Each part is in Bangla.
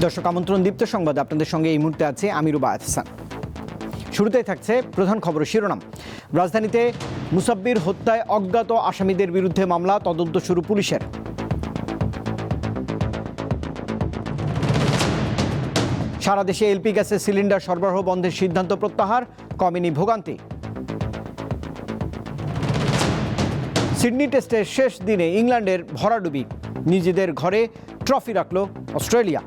দর্শক আমন্ত্রণ দীপ্ত সংবাদ আপনাদের সঙ্গে এই মুহূর্তে আছে আমি রুবায়েত হাসান। শুরুতেই থাকছে প্রধান খবরের শিরোনাম। রাজধানীতে মুসাব্বির হত্যায় অজ্ঞাত আসামিদের বিরুদ্ধে মামলা, তদন্ত শুরু পুলিশের। সারা দেশে এলপি গ্যাসের সিলিন্ডার সরবরাহ বন্ধের সিদ্ধান্ত প্রত্যাহার, কমেনি ভোগান্তি। সিডনি টেস্টের শেষ দিনে ইংল্যান্ডের ভরাডুবি, নিজেদের ঘরে ট্রফি রাখল অস্ট্রেলিয়া।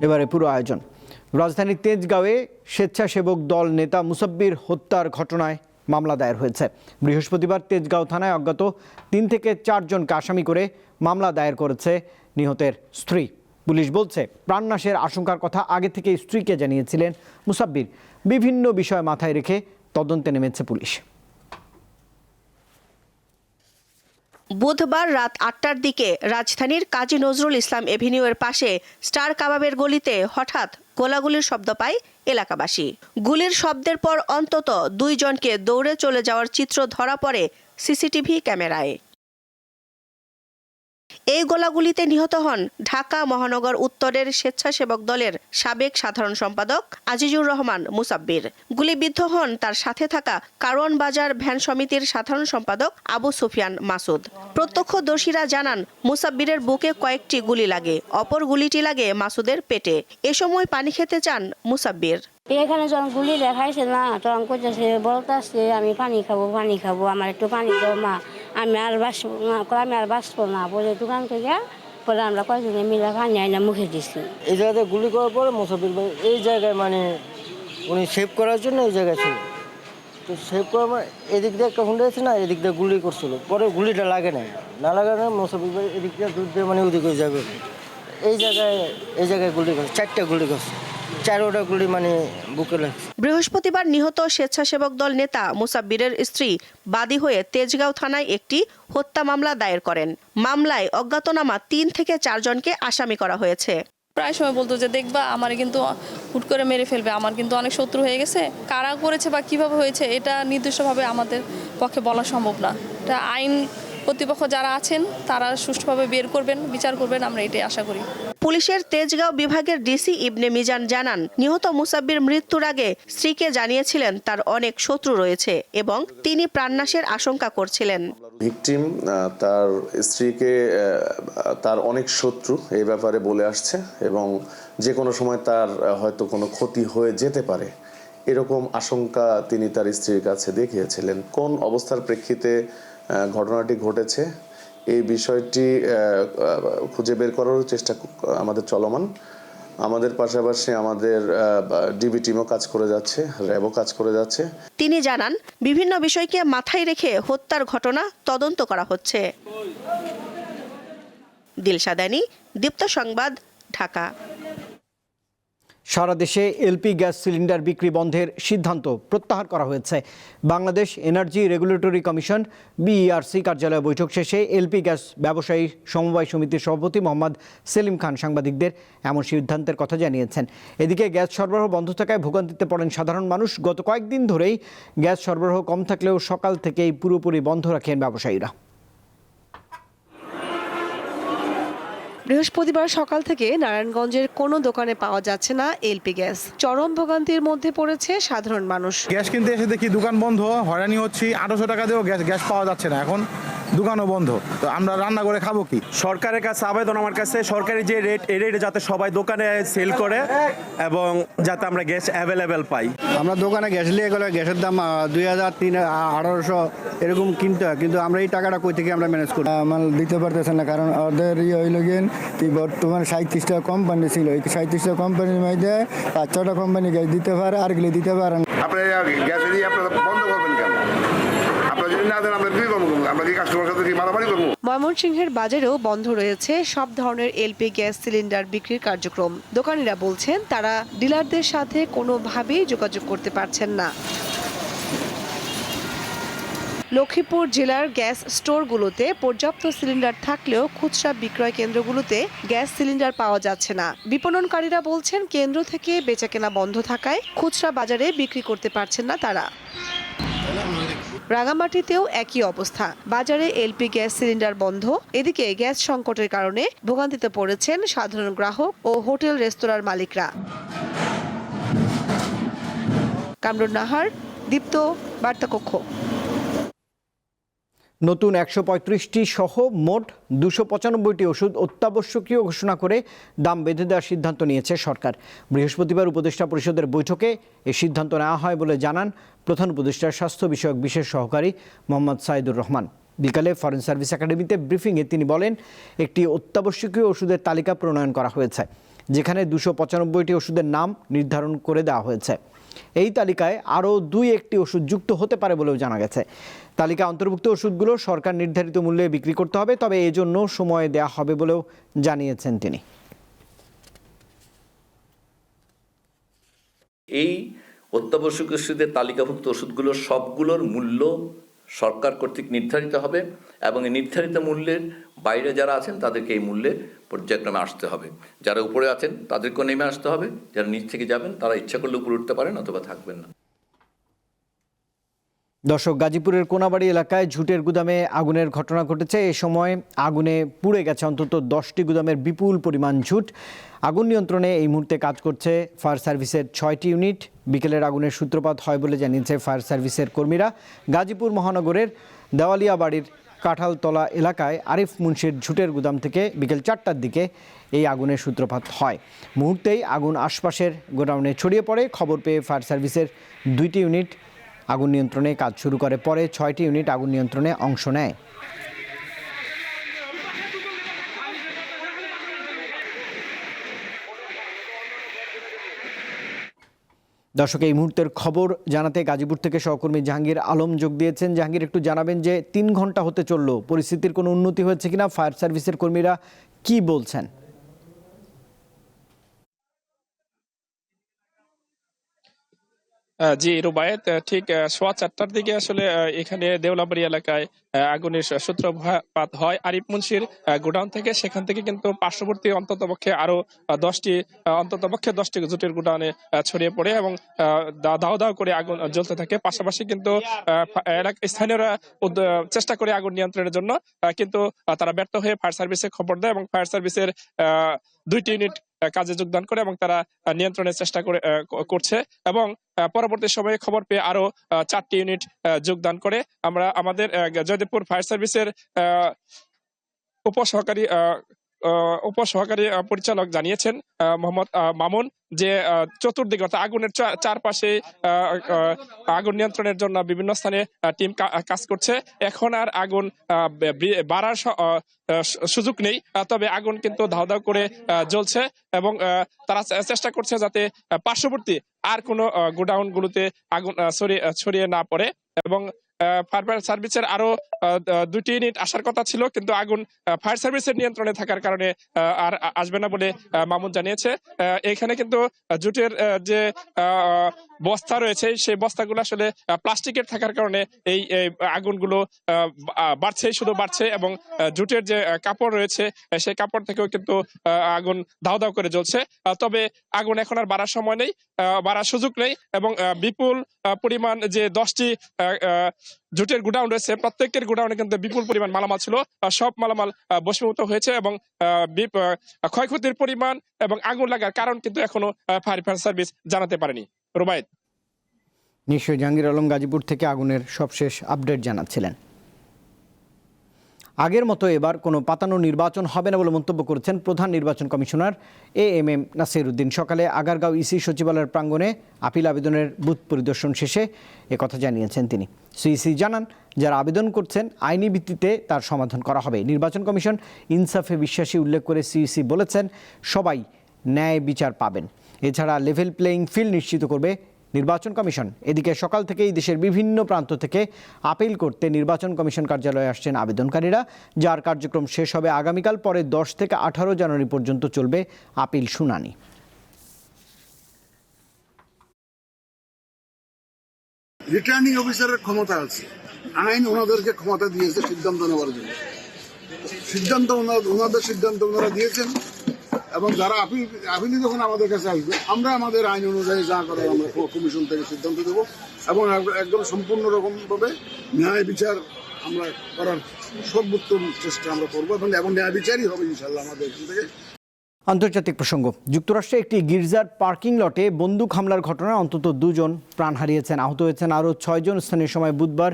এবারে পুরো আয়োজন। রাজধানীর তেজগাঁওয়ে স্বেচ্ছাসেবক দল নেতা মুসাব্বির হত্যার ঘটনায় মামলা দায়ের হয়েছে। বৃহস্পতিবার তেজগাঁও থানায় অজ্ঞাত 3 থেকে 4 জনকে আসামি করে মামলা দায়ের করেছে নিহতের স্ত্রী। পুলিশ বলছে, প্রাণনাশের আশঙ্কার কথা আগে থেকে স্ত্রীকে জানিয়েছিলেন মুসাব্বির। বিভিন্ন বিষয় মাথায় রেখে তদন্তে নেমেছে পুলিশ। বুধবার রাত 8টার দিকে রাজধানীর কাজী নজরুল ইসলাম এভিনিউয়ের পাশে স্টার কাবাবের গলিতে হঠাৎ গোলাগুলির শব্দ পায় এলাকাবাসী। গুলির শব্দের পর অন্তত 2 জনকে দৌড়ে চলে যাওয়ার চিত্র ধরা পড়ে সিসিটিভি ক্যামেরায়। এই গোলাগুলিতে নিহত হন ঢাকা মহানগর উত্তরের স্বেচ্ছাসেবক দলের সাবেক সাধারণ সম্পাদক আজিজুর রহমান মুসাব্বির। গুলিবিদ্ধ হন তার সাথে থাকা কারওয়ান বাজার ভ্যান সমিতির সাধারণ সম্পাদক আবু সুফিয়ান মাসুদ। প্রত্যক্ষদর্শীরা জানান, মুসাব্বিরের বুকে কয়েকটি গুলি লাগে, অপর গুলিটি লাগে মাসুদের পেটে। এ সময় পানি খেতে চান মুসাব্বির। এখানে যখন গুলি দেখাইছে না, তখন করতেছে, বলতেছে আমি পানি খাবো, আমার একটু পানি দাও মা, আমি আর বাঁচবো না বলে দোকান থেকে পরে আমরা কয়েকজনে মিলে পানি আইনা মুখে দিচ্ছি। এই জায়গাতে গুলি করার পরে মুসাব্বির ভাই এই জায়গায় মানে উনি সেভ করার জন্য এই জায়গায় ছিল। তো সেভ করার এদিক দিয়ে একটা হুন্ডা আছে না, এদিক দিয়ে গুলি করছিল, পরে গুলিটা লাগে না লাগানো মুসাব্বির ভাই এদিক দিয়ে দুধ দিয়ে মানে ওদিকে যাবে। এই জায়গায় গুলি করছে, 4টা গুলি করছে, 4টা গুলি মানে বুকে লাগছে। বৃহস্পতিবার নিহত স্বেচ্ছাসেবক দল নেতা মুসাব্বিরের স্ত্রী বাদী হয়ে তেজগাঁও থানায় একটি হত্যা মামলা দায়ের করেন। মামলায় অজ্ঞাতনামা 3 থেকে 4 জনকে আসামি করা হয়েছে। প্রায় সময় বলতো যে দেখবা আমার কিন্তু হুট করে মেরে ফেলবে, আমার কিন্তু অনেক শত্রু হয়ে গেছে। কারা করেছে বা কিভাবে হয়েছে এটা নির্দিষ্টভাবে আমাদের পক্ষে বলা সম্ভব না। এটা আইন কর্তৃপক্ষ যারা আছেন তারা সুষ্ঠুভাবে বের করবেন, বিচার করবেন, আমরা এটাই আশা করি। পুলিশের তেজগাঁও বিভাগের ডিসি ইবনে মিজান জানান, নিহত মুসাব্বির মৃত্যুর আগে স্ত্রীকে জানিয়েছিলেন তার অনেক শত্রু রয়েছে এবং তিনি প্রাণনাশের আশঙ্কা করছিলেন। ভিকটিম তার স্ত্রীকে তার অনেক শত্রু এই ব্যাপারে বলে আসছে এবং যে কোনো সময় তার হয়তো কোনো ক্ষতি হয়ে যেতে পারে এরকম আশঙ্কা তিনি তার স্ত্রীর কাছে দেখিয়েছিলেন। কোন অবস্থার প্রেক্ষিতে ঘটনাটি ঘটেছে এই বিষয়টি খুঁজে বের করার চেষ্টা আমাদের চলমান। আমাদের পাশাপাশি আমাদের ডিবি টিমও কাজ করে যাচ্ছে, র্যাবও কাজ করে যাচ্ছে। তিনি জানান, বিভিন্ন বিষয়কে মাথায় রেখে হত্যার ঘটনা তদন্ত করা হচ্ছে। দিলশাদানি, দীপ্ত সংবাদ, ঢাকা। সারা দেশে এলপি গ্যাস সিলিন্ডার বিক্রি বন্ধের সিদ্ধান্ত প্রত্যাহার করা হয়েছে। Bangladesh energy regulatory commission BERC কার্যালয়ে বৈঠক শেষে এলপি গ্যাস ব্যবসায়ী সমবায় সমিতির সভাপতি মোহাম্মদ সেলিম খান সাংবাদিকদের এমন সিদ্ধান্তের কথা জানিয়েছেন। এদিকে গ্যাস সরবরাহ বন্ধ থাকায় ভোগান্তিতে পড়েন সাধারণ মানুষ। গত কয়েকদিন ধরেই গ্যাস সরবরাহ কম থাকলেও সকাল থেকেই পুরোপুরি বন্ধ রাখেন ব্যবসায়ীরা। বৃহস্পতিবার সকাল থেকে নারায়ণগঞ্জের কোনো দোকানে পাওয়া যাচ্ছে না এলপি গ্যাস। চরম ভোগান্তির মধ্যে পড়েছে সাধারণ মানুষ। গ্যাস কিনতে এসে দেখি দোকান বন্ধ, হয়রানি হচ্ছি। 800 টাকা দিয়েও গ্যাস পাওয়া যাচ্ছে না, এখন দোকানও বন্ধ। তো আমরা রান্না করে খাবো কি? সরকারের কাছে আবেদন আমার কাছে, সরকারি যে রেট এই রেটে যাতে সবাই দোকানে সেল করে এবং যাতে আমরা গ্যাস অ্যাভেলেবেল পাই। আমরা দোকানে গ্যাস নিয়ে গেলে গ্যাসের দাম 2000, 1800 এরকম কিনতে হয়, কিন্তু আমরা এই টাকাটা কই থেকে আমরা ম্যানেজ করি? আমার দিতে পারতেছে না, কারণ ওদের হইল গিয়ে বর্তমানে 37টা কোম্পানি ছিল। এই 37টা কোম্পানির মধ্যে 5-6টা কোম্পানি গ্যাস দিতে পারে, আর গুলি দিতে পারেন। আপনারা গ্যাস দিয়ে আপনারা বন্ধ করবেন কেন? আপনারা যদি না দেন আমরা কি করবো? আমরা কি কাস্টমার সাথে কি মারামারি করবো? ময়মনসিংহের বাজারেও বন্ধ রয়েছে সব ধরনের এলপি গ্যাস সিলিন্ডার বিক্রির কার্যক্রম। দোকানিরা বলছেন তারা ডিলারদের সাথে কোনোভাবেই যোগাযোগ করতে পারছেন না। লক্ষ্মীপুর জেলার গ্যাস স্টোরগুলোতে পর্যাপ্ত সিলিন্ডার থাকলেও খুচরা বিক্রয় কেন্দ্রগুলোতে গ্যাস সিলিন্ডার পাওয়া যাচ্ছে না। বিপণনকারীরা বলছেন কেন্দ্র থেকে বেচাকেনা বন্ধ থাকায় খুচরা বাজারে বিক্রি করতে পারছেন না তারা। রাঙামাটিতেও একই অবস্থা। বাজারে এলপি গ্যাস সিলিন্ডার বন্ধ। এদিকে গ্যাস সংকটের কারণে ভোগান্তিতে পড়েছেন সাধারণ গ্রাহক ও হোটেল রেস্তোরাঁর মালিকরা। কামরুন নাহার, দীপ্ত, বার্তাকক্ষ। নতুন ১৩৫টি সহ মোট ২৯৫টি ওষুধ অত্যাবশ্যকীয় ঘোষণা করে দাম বেঁধে দেওয়ার সিদ্ধান্ত নিয়েছে সরকার। বৃহস্পতিবার উপদেষ্টা পরিষদের বৈঠকে এই সিদ্ধান্ত নেওয়া হয় বলে জানান প্রধান উপদেষ্টার স্বাস্থ্য বিষয়ক বিশেষ সহকারী মোহাম্মদ সাইদুর রহমান। বিকালে ফরেন সার্ভিস একাডেমিতে ব্রিফিংয়ে তিনি বলেন, একটি অত্যাবশ্যকীয় ওষুধের তালিকা প্রণয়ন করা হয়েছে, যেখানে ২৯৫টি ওষুধের নাম নির্ধারণ করে দেওয়া হয়েছে। এই তালিকায় আরও ২-১টি ওষুধ যুক্ত হতে পারে বলেও জানা গেছে। তালিকা অন্তর্ভুক্ত ওষুধগুলো সরকার নির্ধারিত মূল্যে বিক্রি করতে হবে, তবে এজন্য সময় দেওয়া হবে বলেও জানিয়েছেন তিনি। এই অত্যাবশ্যকীয় ওষুধের তালিকাভুক্ত ওষুধগুলোর সবগুলোর মূল্য সরকার কর্তৃক নির্ধারিত হবে এবং এই নির্ধারিত মূল্যের বাইরে যারা আছেন তাদেরকে এই মূল্যে পর্যায়ক্রমে আসতে হবে। যারা উপরে আছেন তাদেরকেও নেমে আসতে হবে, যারা নিচ থেকে যাবেন তারা ইচ্ছা করলে উপরে উঠতে পারেন অথবা থাকবেন না। দর্শক, গাজীপুরের কোনাবাড়ি এলাকায় ঝুটের গুদামে আগুনের ঘটনা ঘটেছে। এ সময় আগুনে পুড়ে গেছে অন্তত 10টি গুদামের বিপুল পরিমাণ ঝুট। আগুন নিয়ন্ত্রণে এই মুহূর্তে কাজ করছে ফায়ার সার্ভিসের 6টি ইউনিট। বিকেলের আগুনের সূত্রপাত হয় বলে জানিয়েছে ফায়ার সার্ভিসের কর্মীরা। গাজীপুর মহানগরের দেওয়ালিয়া বাড়ির কাঁঠালতলা এলাকায় আরিফ মুন্সির ঝুটের গুদাম থেকে বিকেল 4টার দিকে এই আগুনের সূত্রপাত হয়। মুহূর্তেই আগুন আশপাশের গোডাউনে ছড়িয়ে পড়ে। খবর পেয়ে ফায়ার সার্ভিসের 2টি ইউনিট আগুন নিয়ন্ত্রণে কাজ শুরু করে। পরে 6টি ইউনিট আগুন নিয়ন্ত্রণে অংশ নেয়। দর্শক, এই মুহূর্তের খবর জানাতে গাজীপুর থেকে সহকর্মী জাহাঙ্গীর আলম যোগ দিয়েছেন। জাহাঙ্গীর, একটু জানাবেন যে 3 ঘন্টা হতে চলল, পরিস্থিতির কোনো উন্নতি হয়েছে কিনা, ফায়ার সার্ভিসের কর্মীরা কি বলছেন? জি রুবায়েত, ঠিক 4:15টার দিকে আসলে এখানে দেওলাবাড়ি এলাকায় আগুনের সূত্রপাত হয় আরিফ মুন্সির গোডাউন থেকে। সেখান থেকে কিন্তু পার্শ্ববর্তী অন্ততপক্ষে আরো 10টি জুটের গোডাউনে ছড়িয়ে পড়ে এবং দাও দাও করে আগুন জ্বলতে থাকে। পাশাপাশি কিন্তু স্থানীয়রা চেষ্টা করে আগুন নিয়ন্ত্রণের জন্য, কিন্তু তারা ব্যর্থ হয়ে ফায়ার সার্ভিসে খবর দেয় এবং ফায়ার সার্ভিসের 2টি ইউনিট কাজে যোগদান করে এবং তারা নিয়ন্ত্রণের চেষ্টা করছে এবং পরবর্তী সময়ে খবর পেয়ে আরো 4টি ইউনিট যোগদান করে। আমরা আমাদের জয়দেবপুর ফায়ার সার্ভিসের উপসহকারী পরিচালক জানিয়েছেন মোহাম্মদ মামুন যে চতুর্দিকে অর্থাৎ আগুনের চারপাশে আগুন নিয়ন্ত্রণের জন্য বিভিন্ন স্থানে টিম কাজ করছে। এখন আর আগুন বাড়ার সুযোগ নেই, তবে আগুন কিন্তু ধাও ধাও করে জ্বলছে এবং তারা চেষ্টা করছে যাতে পার্শ্ববর্তী আর কোনো গোডাউনগুলোতে আগুন ছড়িয়ে না পড়ে। এবং ফায়ার সার্ভিসের আরো 2টি ইউনিট আসার কথা ছিল, কিন্তু আগুন ফায়ার সার্ভিসের নিয়ন্ত্রণে থাকার কারণে আর আসবে না বলে মামুন জানিয়েছে। এখানে কিন্তু জুটের যে বস্তা রয়েছে সেই বস্তাগুলো আসলে প্লাস্টিকের থাকার কারণে এই আগুনগুলো বাড়ছে এবং জুটের যে কাপড় রয়েছে সেই কাপড় থেকেও কিন্তু আগুন দাও দাও করে জ্বলছে। তবে আগুন এখন আর বাড়ার সময় নেই, বাড়ার সুযোগ নেই এবং বিপুল পরিমাণ যে 10টি জুটের গোডাউন রয়েছে প্রত্যেকের গোডাউনে কিন্তু বিপুল পরিমাণ মালামাল ছিল, সব মালামাল বশীভূত হয়েছে এবং ক্ষয়ক্ষতির পরিমাণ এবং আগুন লাগার কারণ কিন্তু এখনো ফায়ার সার্ভিস জানাতে পারেনি। রুবায়েত, নিশ্চয়ই জাহাঙ্গীর আলম গাজীপুর থেকে আগুনের সবশেষ আপডেট জানাচ্ছিলেন। আগের মতো এবার কোনো পাতানো নির্বাচন হবে না বলে মন্তব্য করেছেন প্রধান নির্বাচন কমিশনার AMM নাসির উদ্দিন। সকালে আগারগাঁও ইসি সচিবালয়ের প্রাঙ্গণে আপিল আবেদনের বুথ পরিদর্শন শেষে একথা জানিয়েছেন তিনি। সিইসি জানান, যারা আবেদন করছেন আইনি ভিত্তিতে তার সমাধান করা হবে। নির্বাচন কমিশন ইনসাফে বিশ্বাসী উল্লেখ করে সিইসি বলেছেন, সবাই ন্যায় বিচার পাবেন। এছাড়া লেভেল প্লেয়িং ফিল্ড নিশ্চিত করবে নির্বাচন কমিশন। এদিকে সকাল থেকেই দেশের বিভিন্ন প্রান্ত থেকে আপিল করতে নির্বাচন কমিশন কার্যালয়ে আসছেন আবেদনকারীরা, যার কার্যক্রম শেষ হবে আগামীকাল। পরে 10 থেকে 18 জানুয়ারি পর্যন্ত চলবে আপিল শুনানি। রিটার্নিং অফিসারের ক্ষমতা আছে, আইন ওনাদেরকে ক্ষমতা দিয়েছে সিদ্ধান্ত নেওয়ার জন্য। ওনাদের সিদ্ধান্ত ওনারা দিয়েছেন, এবং যারা আপিল যখন আমাদের কাছে আসবে আমরা আমাদের আইন অনুযায়ী যা করার আমরা কমিশন থেকে সিদ্ধান্ত দেব এবং একদম সম্পূর্ণ রকমভাবে ন্যায় বিচার আমরা করার সর্বোত্তম চেষ্টা আমরা করবো এবং ন্যায় বিচারই হবে ইনশাল্লাহ আমাদের এখান থেকে। আন্তর্জাতিক প্রসঙ্গ। যুক্তরাষ্ট্রে একটি গির্জার পার্কিং লটে বন্দুক হামলার ঘটনায় অন্তত 2 জন প্রাণ হারিয়েছেন, আহত হয়েছেন আরও 6 জন। স্থানীয় সময় বুধবার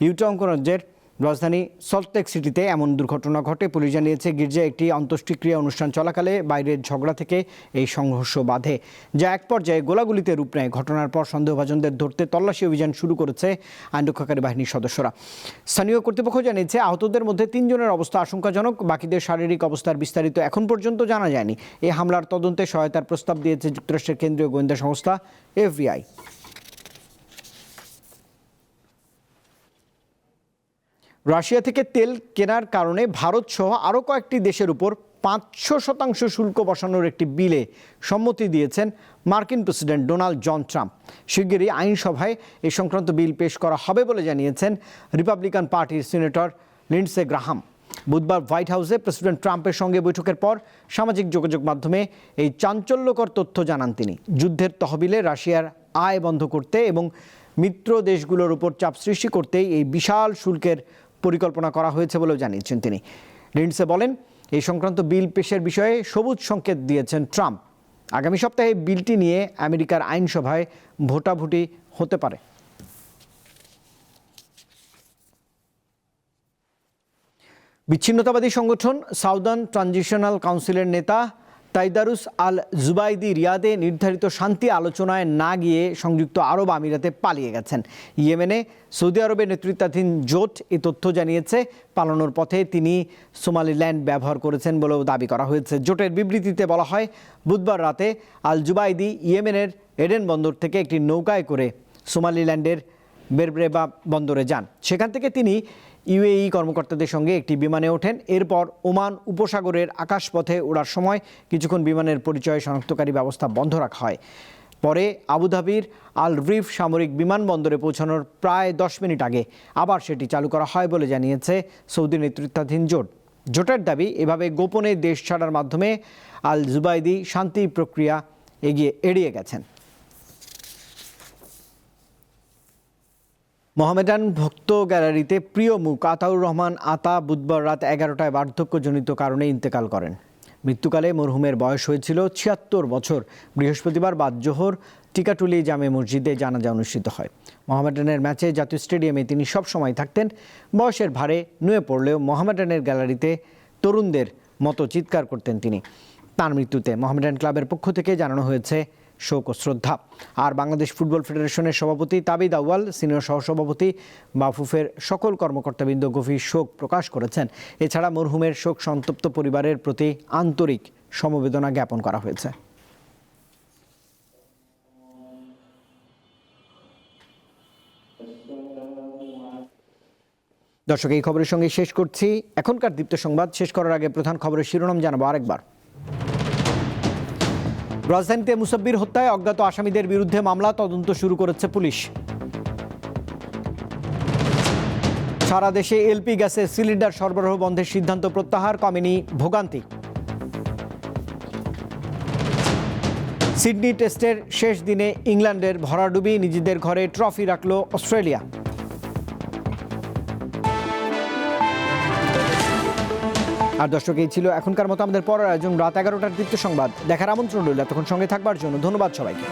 ইউটা অঙ্গরাজ্যের রাজধানী সল্টলেক সিটিতে এমন দুর্ঘটনা ঘটে। পুলিশ জানিয়েছে গির্জায় একটি অন্ত্যেষ্টিক্রিয়া অনুষ্ঠান চলাকালে বাইরের ঝগড়া থেকে এই সংঘর্ষ বাধে, যা এক পর্যায়ে গোলাগুলিতে রূপ নেয়। ঘটনার পর সন্দেহভাজনদের ধরতে তল্লাশি অভিযান শুরু করেছে আইনরক্ষাকারী বাহিনীর সদস্যরা। স্থানীয় কর্তৃপক্ষ জানিয়েছে আহতদের মধ্যে 3 জনের অবস্থা আশঙ্কাজনক। বাকিদের শারীরিক অবস্থার বিস্তারিত এখন পর্যন্ত জানা যায়নি। এই হামলার তদন্তে সহায়তার প্রস্তাব দিয়েছে যুক্তরাষ্ট্রের কেন্দ্রীয় গোয়েন্দা সংস্থা FBI। রাশিয়া থেকে তেল কেনার কারণে ভারত সহ আরও কয়েকটি দেশের উপর 500% শুল্ক বসানোর একটি বিলে সম্মতি দিয়েছেন মার্কিন প্রেসিডেন্ট ডোনাল্ড জন ট্রাম্প। শিগগিরই আইনসভায় এই সংক্রান্ত বিল পেশ করা হবে বলে জানিয়েছেন রিপাবলিকান পার্টির সিনেটর লিন্ডসে গ্রাহাম। বুধবার হোয়াইট হাউসে প্রেসিডেন্ট ট্রাম্পের সঙ্গে বৈঠকের পর সামাজিক যোগাযোগ মাধ্যমে এই চাঞ্চল্যকর তথ্য জানান তিনি। যুদ্ধের তহবিলে রাশিয়ার আয় বন্ধ করতে এবং মিত্র দেশগুলোর উপর চাপ সৃষ্টি করতেই এই বিশাল শুল্কের পরিকল্পনা করা হয়েছে বলেও জানিয়েছেন তিনি। লিন্ডসে বলেন, এই সংক্রান্ত বিল পেশের বিষয়ে সবুজ সংকেত দিয়েছেন ট্রাম্প। আগামী সপ্তাহে বিলটি নিয়ে আমেরিকার আইনসভায় ভোটাভুটি হতে পারে। বিচ্ছিন্নতাবাদী সংগঠন সাউদার্ন ট্রানজিশনাল কাউন্সিলের নেতা তাইদারুস আল জুবাইদি রিয়াদে নির্ধারিত শান্তি আলোচনায় না গিয়ে সংযুক্ত আরব আমিরাতে পালিয়ে গেছেন। ইয়েমেনে সৌদি আরবের নেতৃত্বাধীন জোট এই তথ্য জানিয়েছে। পালানোর পথে তিনি সোমালিল্যান্ড ব্যবহার করেছেন বলেও দাবি করা হয়েছে। জোটের বিবৃতিতে বলা হয়, বুধবার রাতে আল জুবাইদি ইয়েমেনের এডেন বন্দর থেকে একটি নৌকায় করে সোমালিল্যান্ডের বেরব্রেবা বন্দরে যান। সেখান থেকে তিনি UAE কর্মকর্তাদের সঙ্গে একটি বিমানে ওঠেন। এরপর ওমান উপসাগরের আকাশপথে ওড়ার সময় কিছুক্ষণ বিমানের পরিচয় শনাক্তকারী ব্যবস্থা বন্ধ রাখা হয়। পরে আবুধাবির আল রিফ সামরিক বিমানবন্দরে পৌঁছানোর প্রায় 10 মিনিট আগে আবার সেটি চালু করা হয় বলে জানিয়েছে সৌদি নেতৃত্বাধীন জোট। জোটের দাবি, এভাবে গোপনে দেশ ছাড়ার মাধ্যমে আল জুবাইদি শান্তি প্রক্রিয়া এড়িয়ে গেছেন। মোহামেডান ভক্ত গ্যালারিতে প্রিয় মুখ আতাউর রহমান আতা বুধবার রাত 11টায় বার্ধক্যজনিত কারণে ইন্তেকাল করেন। মৃত্যুকালে মরহুমের বয়স হয়েছিল 76 বছর। বৃহস্পতিবার বাদ জোহর টিকাটুলি জামে মসজিদে জানাজা অনুষ্ঠিত হয়। মোহামেডানের ম্যাচে জাতীয় স্টেডিয়ামে তিনি সব সময় থাকতেন। বয়সের ভারে নুয়ে পড়লেও মোহামেডানের গ্যালারিতে তরুণদের মতো চিৎকার করতেন তিনি। তার মৃত্যুতে মোহামেডান ক্লাবের পক্ষ থেকে জানানো হয়েছে শোক ও শ্রদ্ধা। আর বাংলাদেশ ফুটবল ফেডারেশনের সভাপতি তাবিদ আউয়াল, সিনিয়র সহসভাপতি বাফুফের সকল কর্মকর্তাবৃন্দ গভীর শোক প্রকাশ করেছেন। এছাড়া মরহুমের শোক সন্তপ্ত পরিবারের প্রতি আন্তরিক সমবেদনা জ্ঞাপন করা হয়েছে। দর্শক, এই খবরের সঙ্গে শেষ করছি এখনকার দীপ্ত সংবাদ। শেষ করার আগে প্রধান খবরের শিরোনাম জানাবো আরেকবার। রাজধানীতে মুসাব্বির হত্যায় অজ্ঞাত আসামিদের বিরুদ্ধে মামলা, তদন্ত শুরু করেছে পুলিশ। সারা দেশে এলপি গ্যাসের সিলিন্ডার সরবরাহ বন্ধের সিদ্ধান্ত প্রত্যাহার, কমেনি ভোগান্তি। সিডনি টেস্টের শেষ দিনে ইংল্যান্ডের ভরাডুবি, নিজেদের ঘরে ট্রফি রাখল অস্ট্রেলিয়া। আর দর্শক, এই ছিল এখনকার মতো আমাদের পরের আয়োজন রাত 11টার দীপ্ত সংবাদ। দেখার আমন্ত্রণ রইল। এতক্ষণ সঙ্গে থাকবার জন্য ধন্যবাদ সবাইকে।